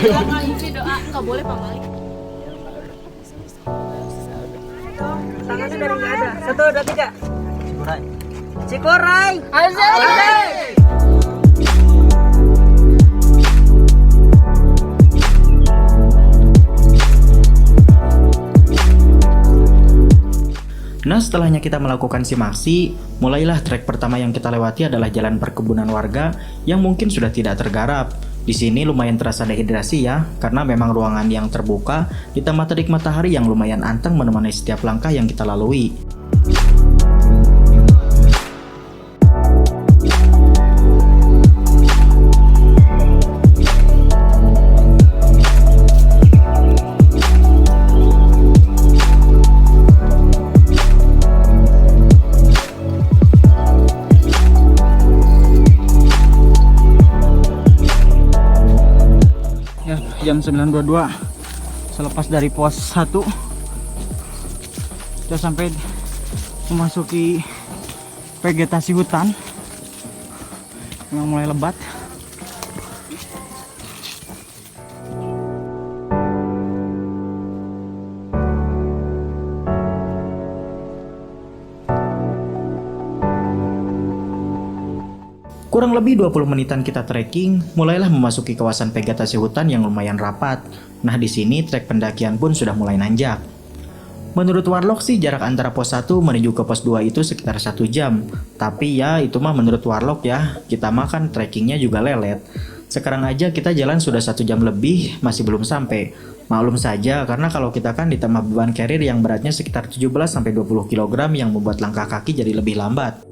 bilang lagi doa nggak boleh pamali. Tangannya dari nggak ada. 1, 2, 3. Cikuray. Cikuray. Asik. Nah, setelahnya kita melakukan simaksi, mulailah trek pertama yang kita lewati adalah jalan perkebunan warga yang mungkin sudah tidak tergarap. Di sini lumayan terasa dehidrasi ya, karena memang ruangan yang terbuka ditambah terik matahari yang lumayan anteng menemani setiap langkah yang kita lalui. Jam 9.22 selepas dari pos 1 kita sampai memasuki vegetasi hutan yang mulai lebat. Kurang lebih 20 menitan kita trekking, mulailah memasuki kawasan vegetasi hutan yang lumayan rapat. Nah, di sini trek pendakian pun sudah mulai nanjak. Menurut Warlock sih jarak antara pos 1 menuju ke pos 2 itu sekitar 1 jam. Tapi ya itu mah menurut Warlock ya, kita mah kan trekkingnya juga lelet. Sekarang aja kita jalan sudah 1 jam lebih, masih belum sampai. Maklum saja karena kalau kita kan ditambah beban carrier yang beratnya sekitar 17-20 kg yang membuat langkah kaki jadi lebih lambat.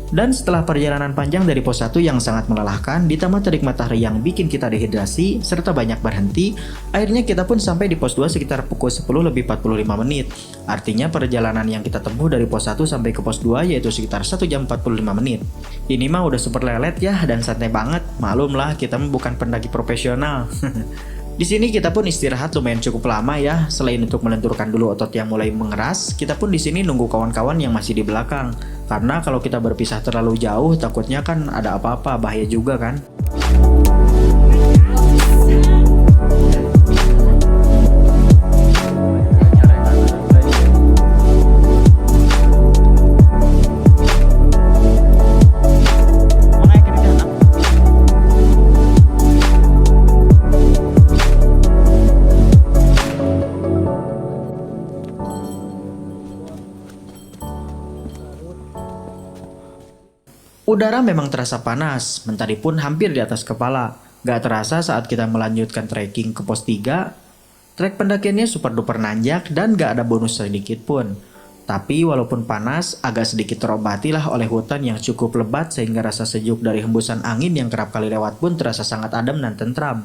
Dan setelah perjalanan panjang dari pos 1 yang sangat melelahkan, ditambah terik matahari yang bikin kita dehidrasi, serta banyak berhenti, akhirnya kita pun sampai di pos 2 sekitar pukul 10 lebih 45 menit. Artinya perjalanan yang kita tempuh dari pos 1 sampai ke pos 2 yaitu sekitar 1 jam 45 menit. Ini mah udah super lelet ya dan santai banget, maklum lah kita mah bukan pendaki profesional. Di sini kita pun istirahat lumayan cukup lama ya. Selain untuk melenturkan dulu otot yang mulai mengeras, kita pun di sini nunggu kawan-kawan yang masih di belakang. Karena kalau kita berpisah terlalu jauh, takutnya kan ada apa-apa, bahaya juga kan. Udara memang terasa panas, mentari pun hampir di atas kepala. Gak terasa saat kita melanjutkan trekking ke pos 3, trek pendakiannya super duper nanjak dan gak ada bonus sedikit pun. Tapi walaupun panas, agak sedikit terobati lah oleh hutan yang cukup lebat sehingga rasa sejuk dari hembusan angin yang kerap kali lewat pun terasa sangat adem dan tentram.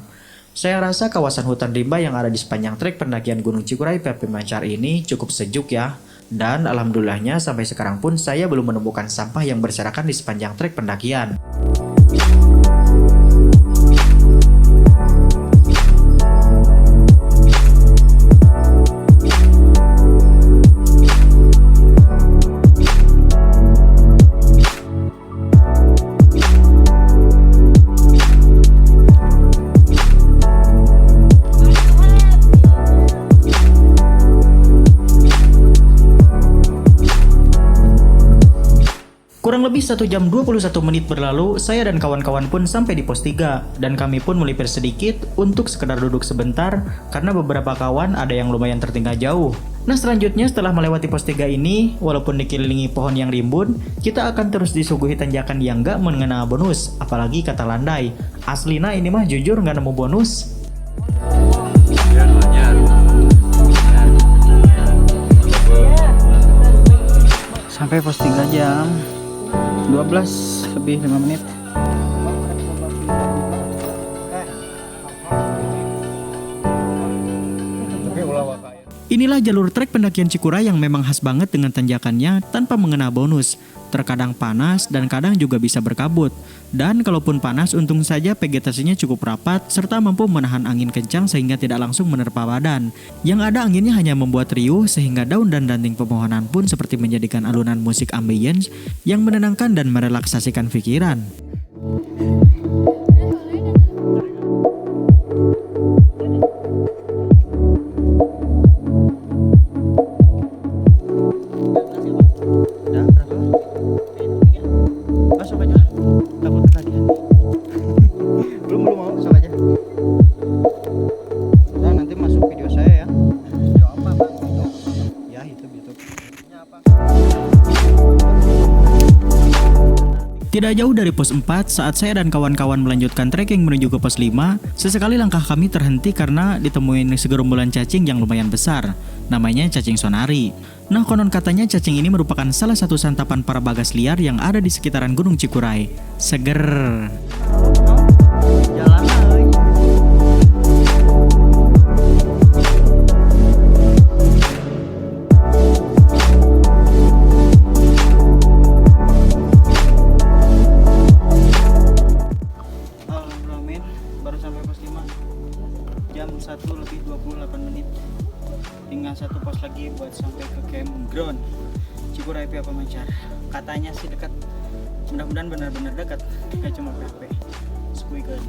Saya rasa kawasan hutan rimba yang ada di sepanjang trek pendakian Gunung Cikuray PP Mancar ini cukup sejuk ya. Dan alhamdulillahnya sampai sekarang pun saya belum menemukan sampah yang berserakan di sepanjang trek pendakian. Kurang lebih 1 jam 21 menit berlalu, saya dan kawan-kawan pun sampai di pos 3 dan kami pun melipir sedikit untuk sekedar duduk sebentar karena beberapa kawan ada yang lumayan tertinggal jauh. Nah selanjutnya setelah melewati pos 3 ini, walaupun dikelilingi pohon yang rimbun, kita akan terus disuguhi tanjakan yang gak mengenal bonus, apalagi kata landai. Aslina ini mah jujur gak nemu bonus. Sampai pos 3 jam 12 lebih 5 menit. Inilah jalur trek pendakian Cikuray yang memang khas banget dengan tanjakannya tanpa mengenal bonus. terkadang panas dan kadang juga bisa berkabut. Dan kalaupun panas, untung saja vegetasinya cukup rapat serta mampu menahan angin kencang sehingga tidak langsung menerpa badan. Yang ada anginnya hanya membuat riuh sehingga daun dan ranting pepohonan pun seperti menjadikan alunan musik ambience yang menenangkan dan merelaksasikan pikiran. Tidak jauh dari pos 4, saat saya dan kawan-kawan melanjutkan trekking menuju ke pos 5, sesekali langkah kami terhenti karena ditemuin segerombolan cacing yang lumayan besar. Namanya cacing sonari. Nah, konon katanya cacing ini merupakan salah satu santapan para bagas liar yang ada di sekitaran Gunung Cikuray. Seger. Baru sampai pos 5 jam 1:28. Tinggal satu pos lagi buat sampai ke campground Cikuray Pia Pemancar. Katanya sih dekat, mudah-mudahan benar-benar dekat, gak cuma PP Squiggle.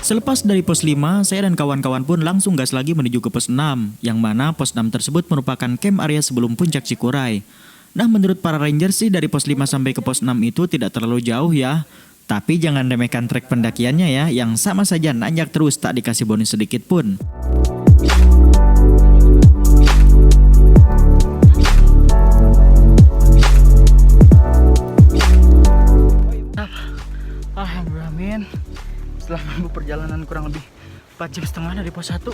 Selepas dari pos 5, saya dan kawan-kawan pun langsung gas lagi menuju ke pos 6, yang mana pos 6 tersebut merupakan camp area sebelum puncak Cikuray. Nah, menurut para ranger sih dari pos 5 sampai ke pos 6 itu tidak terlalu jauh ya. Tapi jangan remehkan trek pendakiannya ya, yang sama saja nanjak terus tak dikasih bonus sedikit pun. Alhamdulillah men, setelah menempuh perjalanan kurang lebih 4 jam setengah dari pos 1,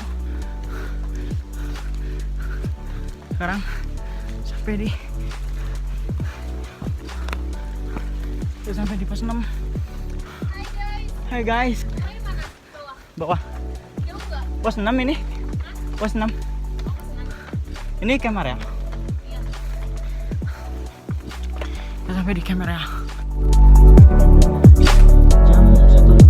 sekarang sampai di pos 6. Hai guys. Bawah. Pos 6 ini. Pos 6. Ini kamera. Kita sampai di kamera. Jam 1.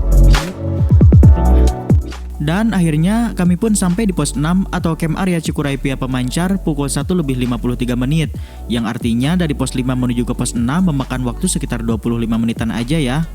Dan akhirnya kami pun sampai di pos 6 atau camp area Cikuray Pia Pemancar pukul 1:53, yang artinya dari pos 5 menuju ke pos 6 memakan waktu sekitar 25 menitan aja ya.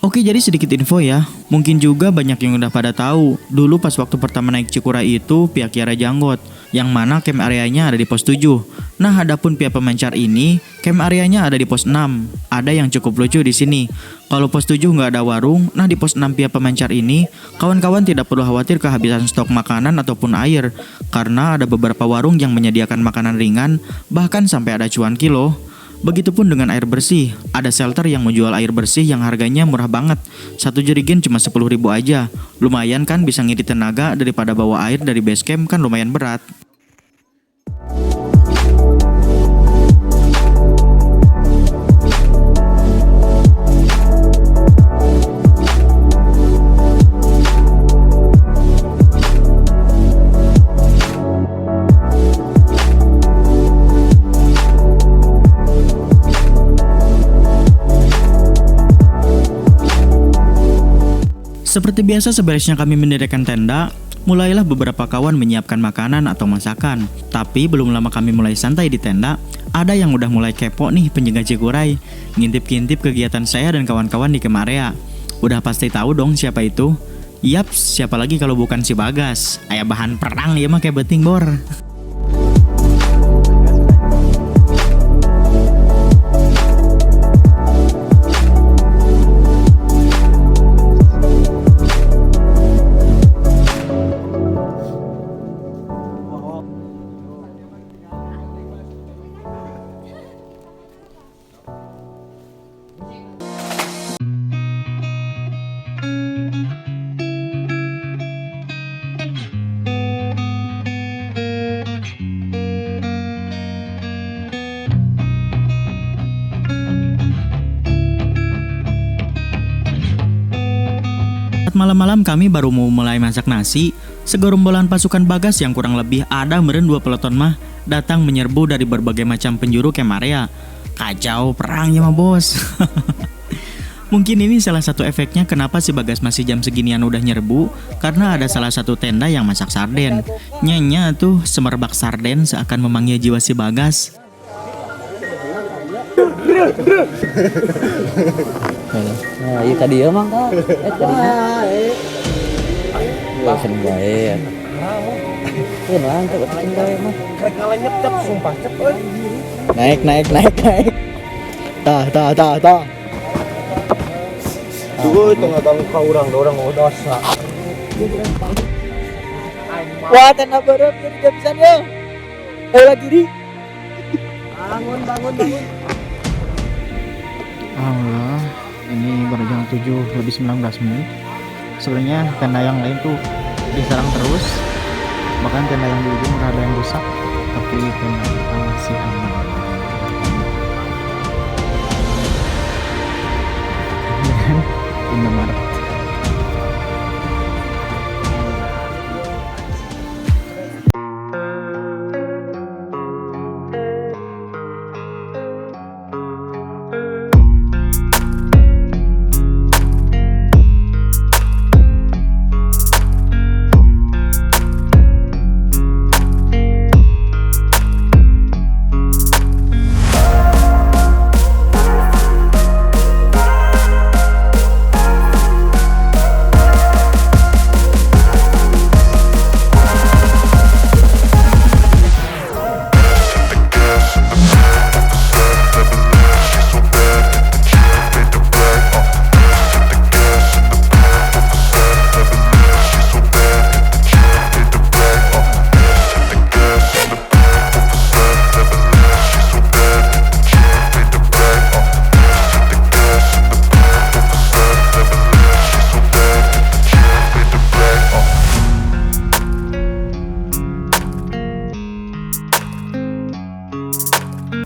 Oke, jadi sedikit info ya. Mungkin juga banyak yang udah pada tahu. Dulu pas waktu pertama naik Cikuray itu Pia Kiara Janggot, yang mana camp areanya ada di pos 7. Nah, adapun Pia Pemancar ini, camp areanya ada di pos 6. Ada yang cukup lucu di sini. Kalau pos 7 nggak ada warung, nah di pos 6 Pia Pemancar ini, kawan-kawan tidak perlu khawatir kehabisan stok makanan ataupun air. Karena ada beberapa warung yang menyediakan makanan ringan, bahkan sampai ada cuanki loh. Begitupun dengan air bersih, ada shelter yang menjual air bersih yang harganya murah banget. Satu jerigen cuma 10.000 aja. Lumayan kan, bisa ngiri tenaga daripada bawa air dari base camp kan lumayan berat. Seperti biasa seberesnya kami mendirikan tenda, mulailah beberapa kawan menyiapkan makanan atau masakan. Tapi belum lama kami mulai santai di tenda, ada yang udah mulai kepo nih penjaga Cikuray, ngintip-ngintip kegiatan saya dan kawan-kawan di camp area. Udah pasti tahu dong siapa itu? Yaps, siapa lagi kalau bukan si Bagas. Ayah bahan perang ya mah kayak beting bor. malam-malam kami baru mau mulai masak nasi, segerombolan pasukan Bagas yang kurang lebih ada meren 2 peleton mah datang menyerbu dari berbagai macam penjuru camp area. Kacau perangnya mah bos. Mungkin ini salah satu efeknya kenapa si Bagas masih jam seginian udah nyerbu, karena ada salah satu tenda yang masak sarden. Nyanya tuh semerbak sarden seakan memanggil jiwa si Bagas. Nah, iya tadi emang kak. Wah, seneng bae. Kenang tuh seneng bae mah. Rek ngalanyep cep sumpah cep euy. Naik. Tah. Duh, tengah ka urang mau dosa. Wah, tanah bareng jadi jam pisan ya. Lagi di. Bangun. Alhamdulillah, ini baru jam 7 lebih 19 menit. Sebenarnya tenda yang lain tuh diserang terus. Bahkan tenda yang di ujung udah ada yang rusak, tapi tenda kita masih aman. Dengan Indomaret.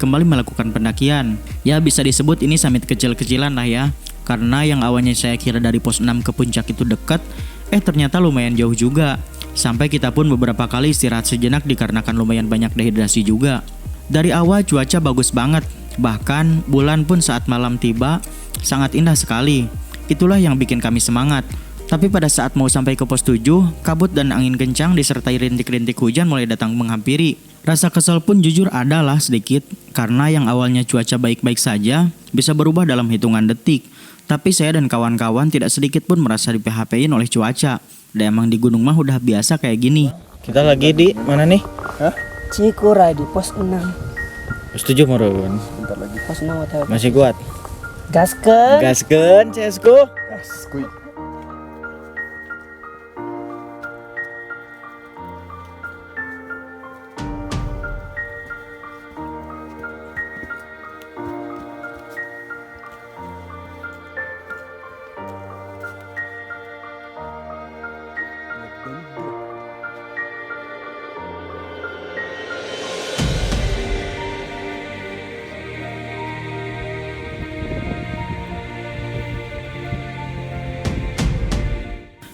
Kembali melakukan pendakian. Ya bisa disebut ini summit kecil-kecilan lah ya. Karena yang awalnya saya kira dari pos 6 ke puncak itu dekat, ternyata lumayan jauh juga. Sampai kita pun beberapa kali istirahat sejenak dikarenakan lumayan banyak dehidrasi juga. Dari awal cuaca bagus banget. Bahkan bulan pun saat malam tiba sangat indah sekali. Itulah yang bikin kami semangat. Tapi pada saat mau sampai ke pos 7, kabut dan angin kencang disertai rintik-rintik hujan mulai datang menghampiri. Rasa kesal pun jujur adalah sedikit, karena yang awalnya cuaca baik-baik saja bisa berubah dalam hitungan detik. Tapi saya dan kawan-kawan tidak sedikit pun merasa di PHP-in oleh cuaca. Dan emang di gunung mah udah biasa kayak gini. Kita lagi di mana nih? Cikuray di pos 6. Pos 7 meren. Bentar lagi pos 6 atau Masih kuat. Gaskeun Cesku.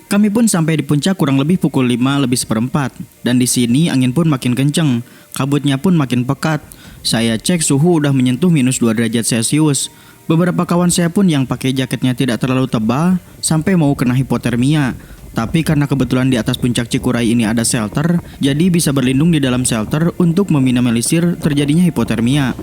Kami pun sampai di puncak kurang lebih pukul 5 lebih seperempat. Dan di sini angin pun makin kenceng, kabutnya pun makin pekat. Saya cek suhu udah menyentuh minus 2 derajat Celcius. Beberapa kawan saya pun yang pakai jaketnya tidak terlalu tebal sampai mau kena hipotermia. Tapi karena kebetulan di atas puncak Cikuray ini ada shelter, jadi bisa berlindung di dalam shelter untuk meminimalisir terjadinya hipotermia.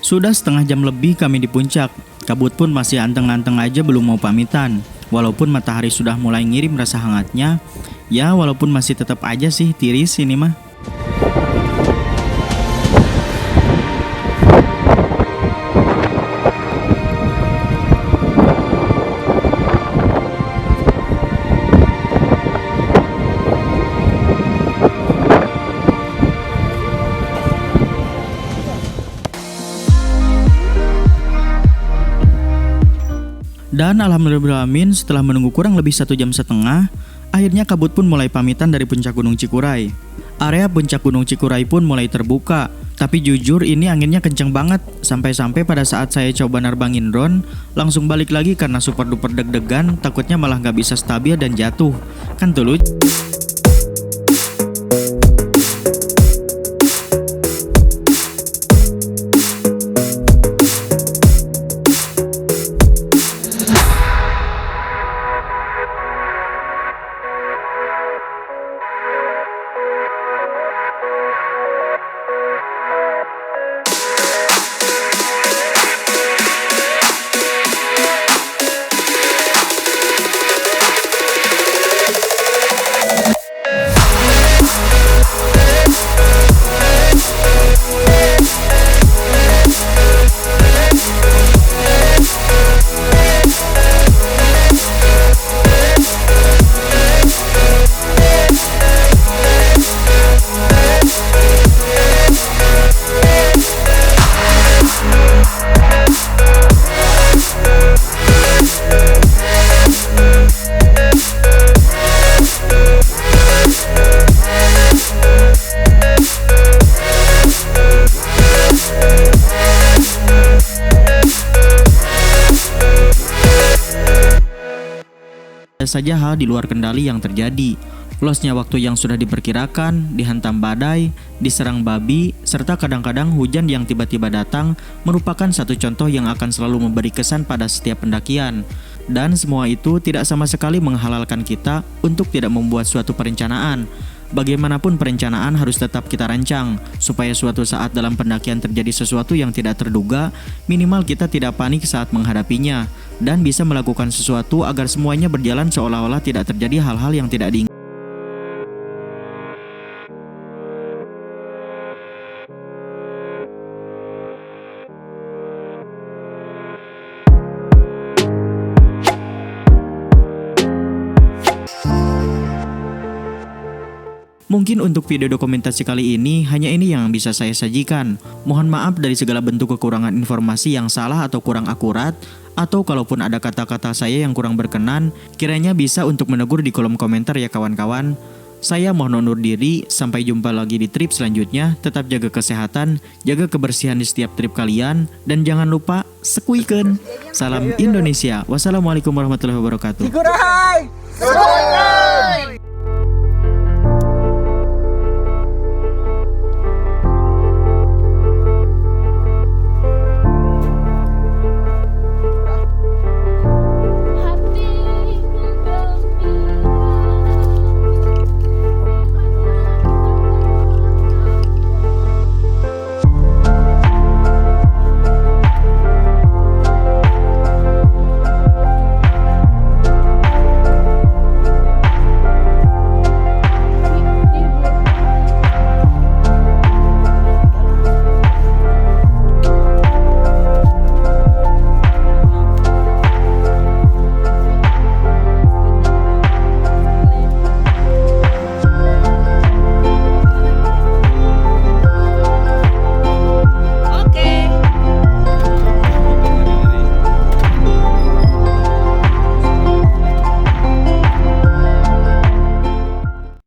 Sudah setengah jam lebih kami di puncak. Kabut pun masih anteng-anteng aja belum mau pamitan. Walaupun matahari sudah mulai ngirim rasa hangatnya, ya walaupun masih tetap aja sih tiris ini mah. Dan alhamdulillahirrahmanirrahim, setelah menunggu kurang lebih 1,5 jam, akhirnya kabut pun mulai pamitan dari puncak Gunung Cikuray. Area puncak Gunung Cikuray pun mulai terbuka. Tapi jujur ini anginnya kenceng banget. Sampai-sampai pada saat saya coba nerbangin drone, langsung balik lagi karena super duper deg-degan. Takutnya malah gak bisa stabil dan jatuh. Kan tuh lucu. Saja hal di luar kendali yang terjadi. Losnya waktu yang sudah diperkirakan, dihantam badai, diserang babi, serta kadang-kadang hujan yang tiba-tiba datang merupakan satu contoh yang akan selalu memberi kesan pada setiap pendakian. Dan semua itu tidak sama sekali menghalalkan kita untuk tidak membuat suatu perencanaan. Bagaimanapun perencanaan harus tetap kita rancang, supaya suatu saat dalam pendakian terjadi sesuatu yang tidak terduga, minimal kita tidak panik saat menghadapinya, dan bisa melakukan sesuatu agar semuanya berjalan seolah-olah tidak terjadi hal-hal yang tidak diinginkan. Mungkin untuk video dokumentasi kali ini, hanya ini yang bisa saya sajikan. Mohon maaf dari segala bentuk kekurangan informasi yang salah atau kurang akurat, atau kalaupun ada kata-kata saya yang kurang berkenan, kiranya bisa untuk menegur di kolom komentar ya kawan-kawan. Saya mohon undur diri, sampai jumpa lagi di trip selanjutnya. Tetap jaga kesehatan, jaga kebersihan di setiap trip kalian, dan jangan lupa sekuiken. Salam Indonesia. Wassalamualaikum warahmatullahi wabarakatuh. Cikuray!